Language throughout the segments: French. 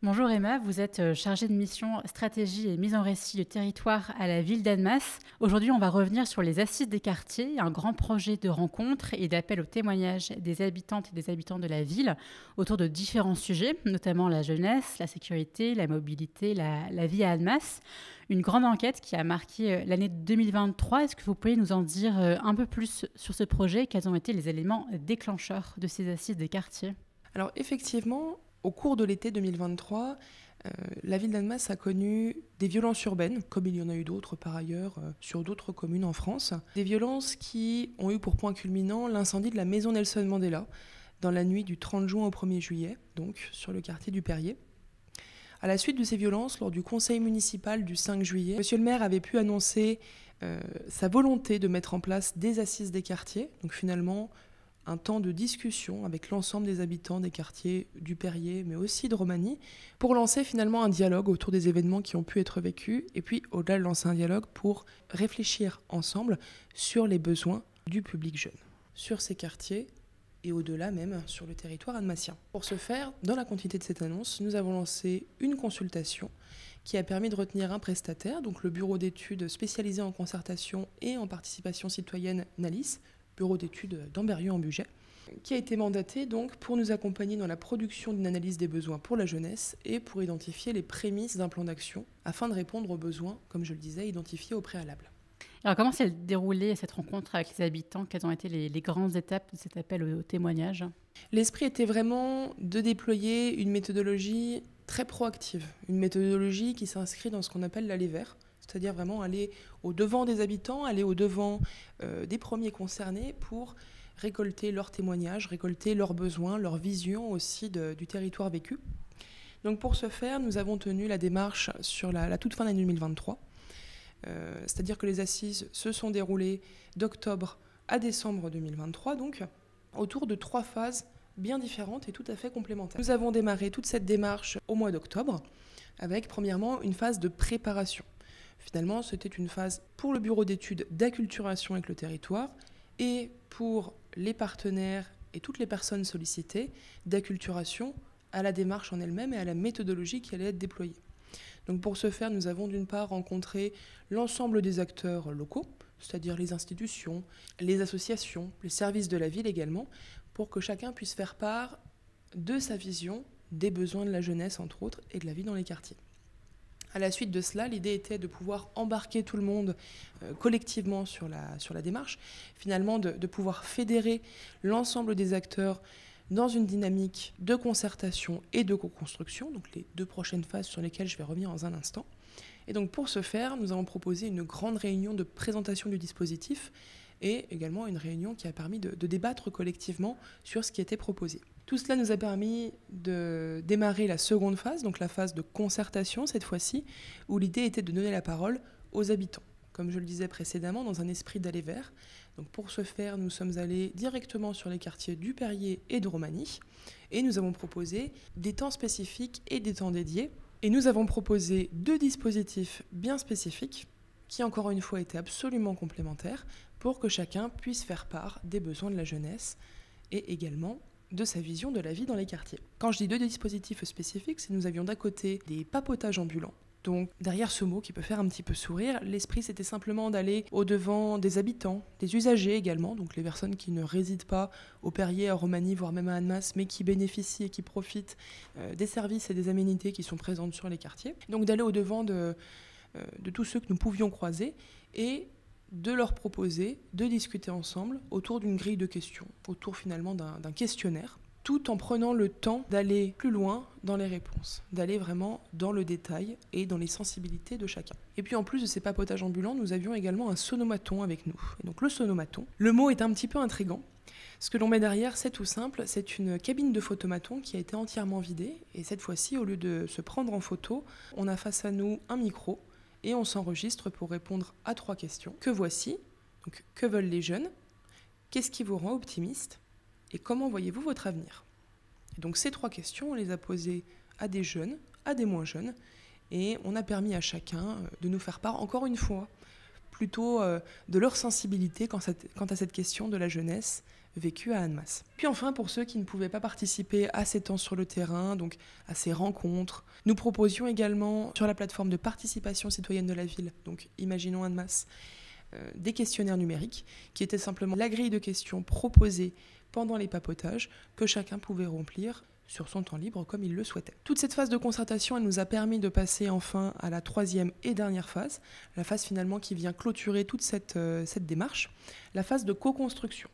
Bonjour Emma, vous êtes chargée de mission stratégie et mise en récit de territoire à la ville d'Annemasse. Aujourd'hui, on va revenir sur les assises des quartiers, un grand projet de rencontre et d'appel au témoignage des habitantes et des habitants de la ville autour de différents sujets, notamment la jeunesse, la sécurité, la mobilité, la vie à Annemasse. Une grande enquête qui a marqué l'année 2023. Est-ce que vous pouvez nous en dire un peu plus sur ce projet? Quels ont été les éléments déclencheurs de ces assises des quartiers? Alors effectivement, au cours de l'été 2023, la ville d'Annemasse a connu des violences urbaines, comme il y en a eu d'autres par ailleurs sur d'autres communes en France. Des violences qui ont eu pour point culminant l'incendie de la maison Nelson Mandela dans la nuit du 30 juin au 1er juillet, donc sur le quartier du Perrier. À la suite de ces violences, lors du conseil municipal du 5 juillet, monsieur le maire avait pu annoncer sa volonté de mettre en place des assises des quartiers, donc finalement un temps de discussion avec l'ensemble des habitants des quartiers du Perrier, mais aussi de Romagny, pour lancer finalement un dialogue autour des événements qui ont pu être vécus, et puis au-delà de lancer un dialogue pour réfléchir ensemble sur les besoins du public jeune, sur ces quartiers et au-delà même sur le territoire annemassien. Pour ce faire, dans la continuité de cette annonce, nous avons lancé une consultation qui a permis de retenir un prestataire, donc le bureau d'études spécialisé en concertation et en participation citoyenne NALIS, bureau d'études d'Ambérieu-en-Bugey, qui a été mandaté donc pour nous accompagner dans la production d'une analyse des besoins pour la jeunesse et pour identifier les prémices d'un plan d'action afin de répondre aux besoins, comme je le disais, identifiés au préalable. Alors, comment s'est déroulée cette rencontre avec les habitants? Quelles ont été les grandes étapes de cet appel au témoignage? L'esprit était vraiment de déployer une méthodologie très proactive, une méthodologie qui s'inscrit dans ce qu'on appelle l'aller vers, c'est-à-dire vraiment aller au-devant des habitants, aller au-devant des premiers concernés pour récolter leurs témoignages, récolter leurs besoins, leurs visions aussi du territoire vécu. Donc pour ce faire, nous avons tenu la démarche sur la toute fin d'année 2023, c'est-à-dire que les assises se sont déroulées d'octobre à décembre 2023, donc autour de 3 phases bien différentes et tout à fait complémentaires. Nous avons démarré toute cette démarche au mois d'octobre avec premièrement une phase de préparation. Finalement, c'était une phase pour le bureau d'études d'acculturation avec le territoire et pour les partenaires et toutes les personnes sollicitées d'acculturation à la démarche en elle-même et à la méthodologie qui allait être déployée. Donc pour ce faire, nous avons d'une part rencontré l'ensemble des acteurs locaux, c'est-à-dire les institutions, les associations, les services de la ville également, pour que chacun puisse faire part de sa vision des besoins de la jeunesse, entre autres, et de la vie dans les quartiers. À la suite de cela, l'idée était de pouvoir embarquer tout le monde collectivement sur la démarche, finalement de pouvoir fédérer l'ensemble des acteurs dans une dynamique de concertation et de co-construction, donc les 2 prochaines phases sur lesquelles je vais revenir dans un instant. Et donc pour ce faire, nous avons proposé une grande réunion de présentation du dispositif et également une réunion qui a permis de débattre collectivement sur ce qui était proposé. Tout cela nous a permis de démarrer la seconde phase, donc la phase de concertation cette fois-ci, où l'idée était de donner la parole aux habitants, comme je le disais précédemment, dans un esprit d'aller vers. Donc pour ce faire, nous sommes allés directement sur les quartiers du Perrier et de Romagny, et nous avons proposé des temps spécifiques et des temps dédiés. Et nous avons proposé 2 dispositifs bien spécifiques, qui encore une fois étaient absolument complémentaires, pour que chacun puisse faire part des besoins de la jeunesse et également de sa vision de la vie dans les quartiers. Quand je dis 2 dispositifs spécifiques, c'est que nous avions d'un côté des papotages ambulants. Donc derrière ce mot qui peut faire un petit peu sourire, l'esprit c'était simplement d'aller au-devant des habitants, des usagers également, donc les personnes qui ne résident pas au Perrier, à Romagny, voire même à Annemasse, mais qui bénéficient et qui profitent des services et des aménités qui sont présentes sur les quartiers. Donc d'aller au-devant de tous ceux que nous pouvions croiser et de leur proposer de discuter ensemble autour d'une grille de questions, autour finalement d'un questionnaire, tout en prenant le temps d'aller plus loin dans les réponses, d'aller vraiment dans le détail et dans les sensibilités de chacun. Et puis en plus de ces papotages ambulants, nous avions également un sonomaton avec nous. Et donc le sonomaton, le mot est un petit peu intriguant. Ce que l'on met derrière, c'est tout simple, c'est une cabine de photomaton qui a été entièrement vidée. Et cette fois-ci, au lieu de se prendre en photo, on a face à nous un micro et on s'enregistre pour répondre à 3 questions. Que voici? Donc, que veulent les jeunes? Qu'est-ce qui vous rend optimiste? Et comment voyez-vous votre avenir? Et donc ces 3 questions, on les a posées à des jeunes, à des moins jeunes, et on a permis à chacun de nous faire part, encore une fois, plutôt de leur sensibilité quant à cette question de la jeunesse vécues à Annemasse. Puis enfin, pour ceux qui ne pouvaient pas participer à ces temps sur le terrain, donc à ces rencontres, nous proposions également sur la plateforme de participation citoyenne de la ville, donc Imaginons Annemasse, des questionnaires numériques qui étaient simplement la grille de questions proposée pendant les papotages que chacun pouvait remplir sur son temps libre comme il le souhaitait. Toute cette phase de concertation, elle nous a permis de passer enfin à la troisième et dernière phase, la phase finalement qui vient clôturer toute cette démarche, la phase de co-construction.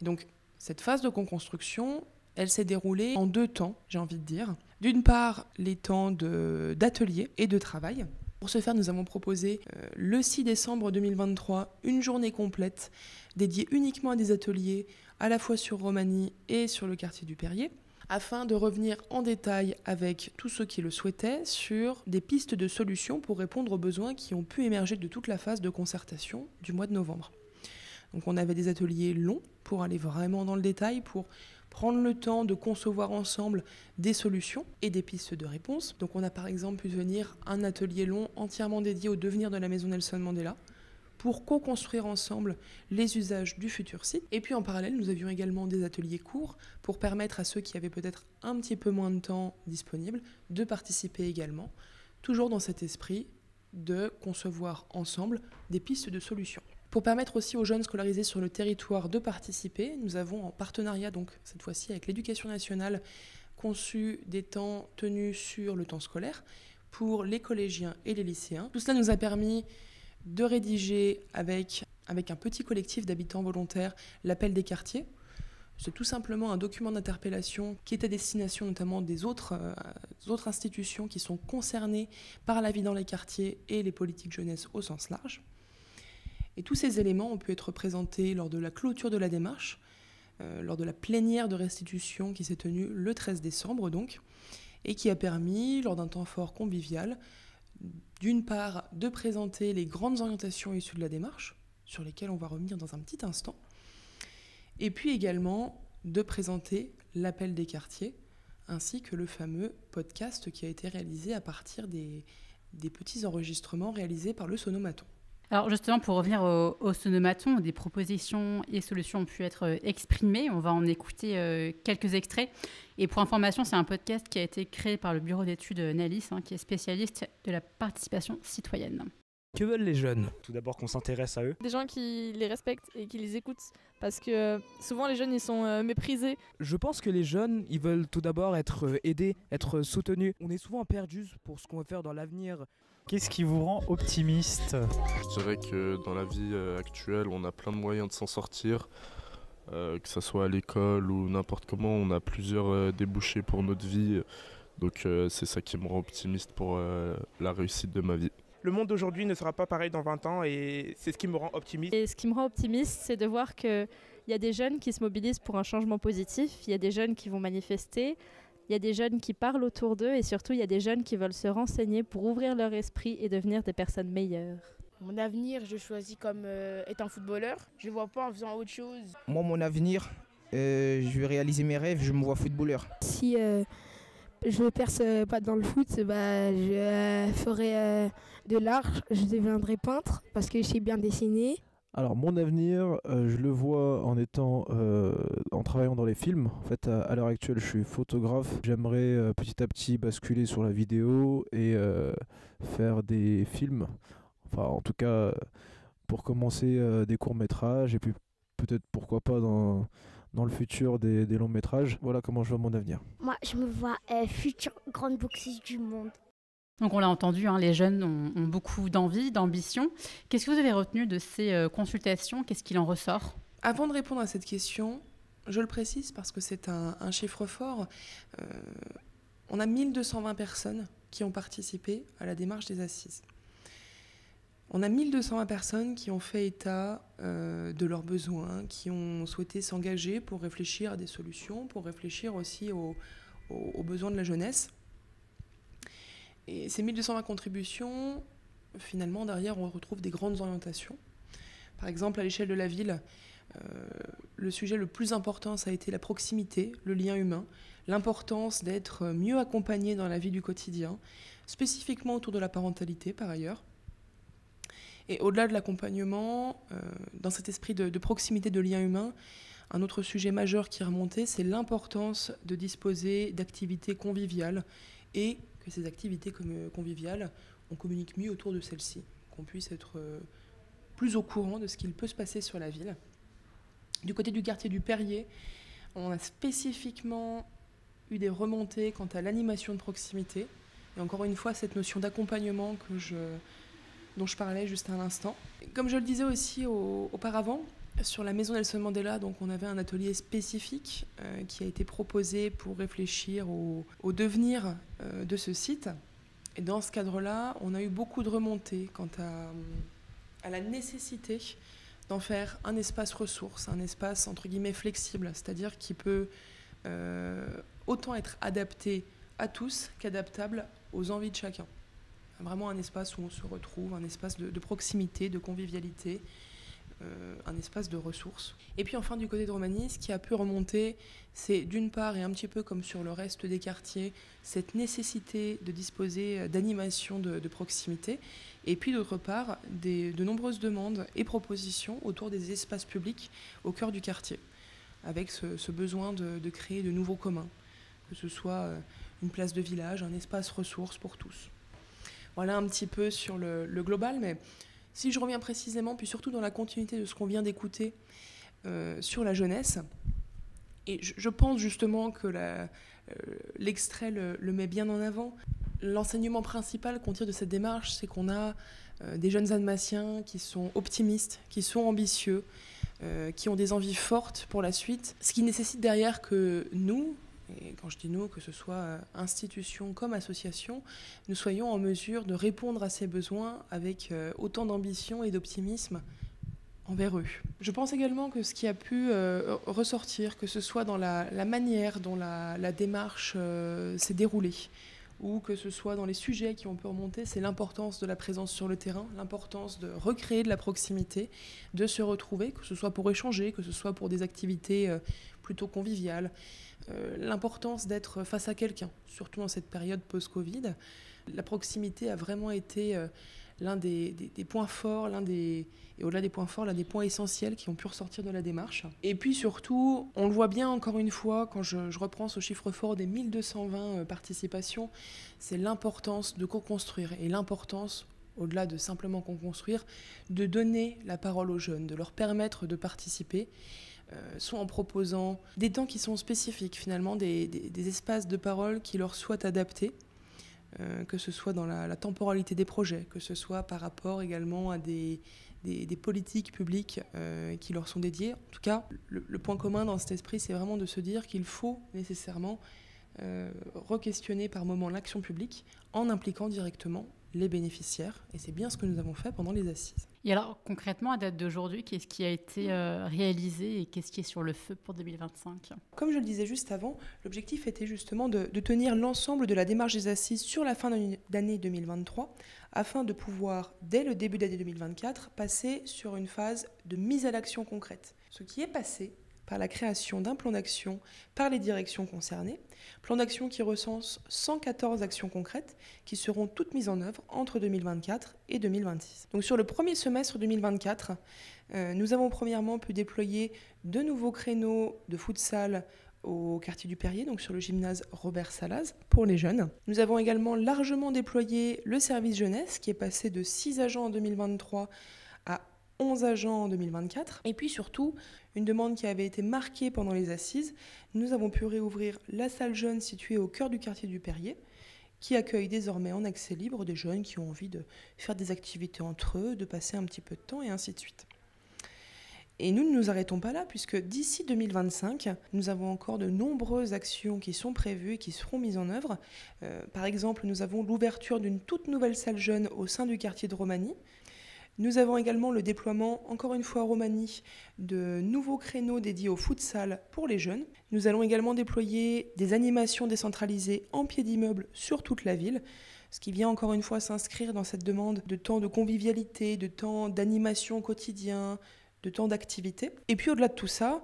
Et donc cette phase de co-construction, elle s'est déroulée en 2 temps, j'ai envie de dire. D'une part, les temps d'atelier et de travail. Pour ce faire, nous avons proposé le 6 décembre 2023 une journée complète dédiée uniquement à des ateliers à la fois sur Romagny et sur le quartier du Perrier, afin de revenir en détail avec tous ceux qui le souhaitaient sur des pistes de solutions pour répondre aux besoins qui ont pu émerger de toute la phase de concertation du mois de novembre. Donc on avait des ateliers longs pour aller vraiment dans le détail, pour prendre le temps de concevoir ensemble des solutions et des pistes de réponse. Donc on a par exemple pu venir un atelier long entièrement dédié au devenir de la maison Nelson Mandela pour co-construire ensemble les usages du futur site. Et puis en parallèle, nous avions également des ateliers courts pour permettre à ceux qui avaient peut-être un petit peu moins de temps disponible de participer également, toujours dans cet esprit de concevoir ensemble des pistes de solutions. Pour permettre aussi aux jeunes scolarisés sur le territoire de participer, nous avons en partenariat, donc cette fois-ci avec l'Éducation nationale, conçu des temps tenus sur le temps scolaire pour les collégiens et les lycéens. Tout cela nous a permis de rédiger avec un petit collectif d'habitants volontaires l'appel des quartiers. C'est tout simplement un document d'interpellation qui est à destination notamment des autres institutions qui sont concernées par la vie dans les quartiers et les politiques jeunesse au sens large. Et tous ces éléments ont pu être présentés lors de la clôture de la démarche, lors de la plénière de restitution qui s'est tenue le 13 décembre donc, et qui a permis, lors d'un temps fort convivial, d'une part de présenter les grandes orientations issues de la démarche, sur lesquelles on va revenir dans un petit instant, et puis également de présenter l'appel des quartiers, ainsi que le fameux podcast qui a été réalisé à partir des petits enregistrements réalisés par le Sonomaton. Alors justement, pour revenir au Sonomaton, des propositions et solutions ont pu être exprimées. On va en écouter quelques extraits. Et pour information, c'est un podcast qui a été créé par le bureau d'études NALIS, qui est spécialiste de la participation citoyenne. Que veulent les jeunes ? Tout d'abord qu'on s'intéresse à eux. Des gens qui les respectent et qui les écoutent, parce que souvent les jeunes ils sont méprisés. Je pense que les jeunes, ils veulent tout d'abord être aidés, être soutenus. On est souvent perdus pour ce qu'on va faire dans l'avenir. Qu'est-ce qui vous rend optimiste ? Je dirais que dans la vie actuelle, on a plein de moyens de s'en sortir, que ce soit à l'école ou n'importe comment, on a plusieurs débouchés pour notre vie. Donc c'est ça qui me rend optimiste pour la réussite de ma vie. Le monde d'aujourd'hui ne sera pas pareil dans 20 ans et c'est ce qui me rend optimiste. Et ce qui me rend optimiste, c'est de voir qu'il y a des jeunes qui se mobilisent pour un changement positif, il y a des jeunes qui vont manifester, il y a des jeunes qui parlent autour d'eux et surtout il y a des jeunes qui veulent se renseigner pour ouvrir leur esprit et devenir des personnes meilleures. Mon avenir, je choisis comme étant footballeur. Je ne le vois pas en faisant autre chose. Moi, mon avenir, je vais réaliser mes rêves, je me vois footballeur. Si je ne perce pas dans le foot, je ferai de l'art, je deviendrai peintre parce que je sais bien dessiner. Alors mon avenir, je le vois en travaillant dans les films. En fait, à l'heure actuelle, je suis photographe. J'aimerais petit à petit basculer sur la vidéo et faire des films. Enfin, en tout cas, pour commencer des courts-métrages et puis peut-être pourquoi pas dans le futur des longs-métrages. Voilà comment je vois mon avenir. Moi, je me vois future grande boxeuse du monde. Donc on l'a entendu, les jeunes ont beaucoup d'envie, d'ambition. Qu'est-ce que vous avez retenu de ces consultations ? Qu'est-ce qu'il en ressort ? Avant de répondre à cette question, je le précise parce que c'est un chiffre fort. On a 1220 personnes qui ont participé à la démarche des assises. On a 1220 personnes qui ont fait état de leurs besoins, qui ont souhaité s'engager pour réfléchir à des solutions, pour réfléchir aussi aux besoins de la jeunesse. Et ces 1220 contributions, finalement, derrière, on retrouve des grandes orientations. Par exemple, à l'échelle de la ville, le sujet le plus important, ça a été la proximité, le lien humain, l'importance d'être mieux accompagné dans la vie du quotidien, spécifiquement autour de la parentalité, par ailleurs. Et au-delà de l'accompagnement, dans cet esprit de proximité, de lien humain, Un autre sujet majeur qui est remonté, c'est l'importance de disposer d'activités conviviales et que ces activités conviviales, on communique mieux autour de celles-ci, qu'on puisse être plus au courant de ce qu'il peut se passer sur la ville. Du côté du quartier du Perrier, on a spécifiquement eu des remontées quant à l'animation de proximité. Et encore une fois, cette notion d'accompagnement dont je parlais juste à l'instant. Comme je le disais aussi auparavant, sur la maison Nelson Mandela, donc on avait un atelier spécifique qui a été proposé pour réfléchir au devenir de ce site. Et dans ce cadre-là, on a eu beaucoup de remontées quant à la nécessité d'en faire un espace ressource, un espace entre guillemets flexible, c'est-à-dire qui peut autant être adapté à tous qu'adaptable aux envies de chacun. Vraiment un espace où on se retrouve, un espace de proximité, de convivialité, un espace de ressources. Et puis enfin du côté de Romagny, ce qui a pu remonter, c'est d'une part, et un petit peu comme sur le reste des quartiers, cette nécessité de disposer d'animation de proximité, et puis d'autre part, de nombreuses demandes et propositions autour des espaces publics au cœur du quartier, avec ce besoin de créer de nouveaux communs, que ce soit une place de village, un espace ressource pour tous. Voilà un petit peu sur le global, mais si je reviens précisément, puis surtout dans la continuité de ce qu'on vient d'écouter sur la jeunesse, et je pense justement que l'extrait le met bien en avant. L'enseignement principal qu'on tire de cette démarche, c'est qu'on a des jeunes Annemassiens qui sont optimistes, qui sont ambitieux, qui ont des envies fortes pour la suite, ce qui nécessite derrière que nous, et quand je dis nous, que ce soit institution comme association, nous soyons en mesure de répondre à ces besoins avec autant d'ambition et d'optimisme envers eux. Je pense également que ce qui a pu ressortir, que ce soit dans la manière dont la démarche s'est déroulée, ou que ce soit dans les sujets qui ont pu remonter, c'est l'importance de la présence sur le terrain, l'importance de recréer de la proximité, de se retrouver, que ce soit pour échanger, que ce soit pour des activités plutôt conviviales, l'importance d'être face à quelqu'un, surtout dans cette période post-Covid. La proximité a vraiment été l'un des points forts, et au-delà des points forts, l'un des points essentiels qui ont pu ressortir de la démarche. Et puis surtout, on le voit bien encore une fois, quand je reprends ce chiffre fort des 1220 participations, c'est l'importance de co-construire et l'importance, au-delà de simplement co-construire, de donner la parole aux jeunes, de leur permettre de participer, soit en proposant des temps qui sont spécifiques finalement, des espaces de parole qui leur soient adaptés, que ce soit dans la temporalité des projets, que ce soit par rapport également à des politiques publiques qui leur sont dédiées. En tout cas, le point commun dans cet esprit, c'est vraiment de se dire qu'il faut nécessairement re-questionner par moment l'action publique en impliquant directement les bénéficiaires. Et c'est bien ce que nous avons fait pendant les assises. Et alors, concrètement, à date d'aujourd'hui, qu'est-ce qui a été réalisé et qu'est-ce qui est sur le feu pour 2025 ? Comme je le disais juste avant, l'objectif était justement de tenir l'ensemble de la démarche des assises sur la fin d'année 2023, afin de pouvoir, dès le début d'année 2024, passer sur une phase de mise à l'action concrète. Ce qui est passé par la création d'un plan d'action par les directions concernées, plan d'action qui recense 114 actions concrètes qui seront toutes mises en œuvre entre 2024 et 2026. Donc sur le premier semestre 2024, nous avons premièrement pu déployer de nouveaux créneaux de futsal au quartier du Perrier, donc sur le gymnase Robert Salaz, pour les jeunes. Nous avons également largement déployé le service jeunesse, qui est passé de 6 agents en 2023 à 11 agents en 2024. Et puis surtout, une demande qui avait été marquée pendant les assises, nous avons pu réouvrir la salle jeune située au cœur du quartier du Perrier, qui accueille désormais en accès libre des jeunes qui ont envie de faire des activités entre eux, de passer un petit peu de temps et ainsi de suite. Et nous ne nous arrêtons pas là, puisque d'ici 2025, nous avons encore de nombreuses actions qui sont prévues et qui seront mises en œuvre. Par exemple, nous avons l'ouverture d'une toute nouvelle salle jeune au sein du quartier de Romagny. Nous avons également le déploiement, encore une fois à Romagny, de nouveaux créneaux dédiés au futsal pour les jeunes. Nous allons également déployer des animations décentralisées en pied d'immeuble sur toute la ville, ce qui vient encore une fois s'inscrire dans cette demande de temps de convivialité, de temps d'animation au quotidien, de temps d'activité. Et puis au-delà de tout ça,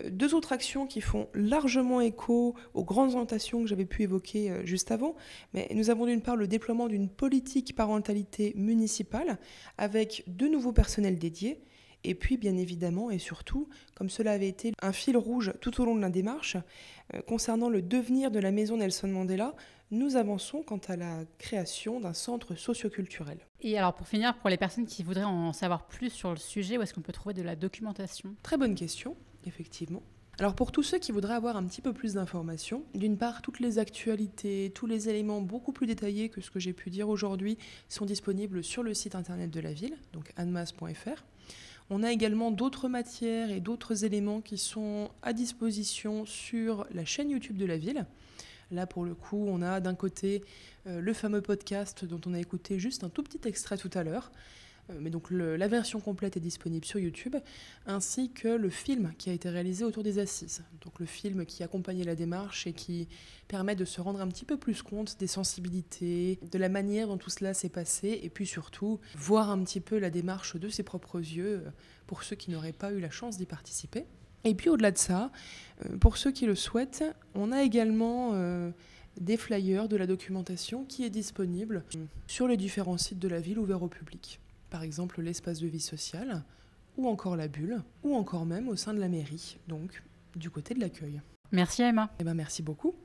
deux autres actions qui font largement écho aux grandes orientations que j'avais pu évoquer juste avant. Mais nous avons d'une part le déploiement d'une politique parentalité municipale avec de nouveaux personnels dédiés Et puis, bien évidemment et surtout, comme cela avait été un fil rouge tout au long de la démarche, concernant le devenir de la maison Nelson Mandela, nous avançons quant à la création d'un centre socioculturel. Et alors pour finir, pour les personnes qui voudraient en savoir plus sur le sujet, où est-ce qu'on peut trouver de la documentation ? Très bonne question, effectivement. Alors pour tous ceux qui voudraient avoir un petit peu plus d'informations, d'une part, toutes les actualités, tous les éléments beaucoup plus détaillés que ce que j'ai pu dire aujourd'hui sont disponibles sur le site internet de la ville, donc annemasse.fr. On a également d'autres matières et d'autres éléments qui sont à disposition sur la chaîne YouTube de la ville. Là, pour le coup, on a d'un côté le fameux podcast dont on a écouté juste un tout petit extrait tout à l'heure. Mais donc la version complète est disponible sur YouTube, ainsi que le film qui a été réalisé autour des assises. Donc le film qui accompagnait la démarche et qui permet de se rendre un petit peu plus compte des sensibilités, de la manière dont tout cela s'est passé, et puis surtout voir un petit peu la démarche de ses propres yeux pour ceux qui n'auraient pas eu la chance d'y participer. Et puis au-delà de ça, pour ceux qui le souhaitent, on a également des flyers, de la documentation qui est disponible sur les différents sites de la ville ouverts au public. Par exemple l'espace de vie sociale, ou encore la bulle, ou encore même au sein de la mairie, donc du côté de l'accueil. Merci Emma. Merci beaucoup.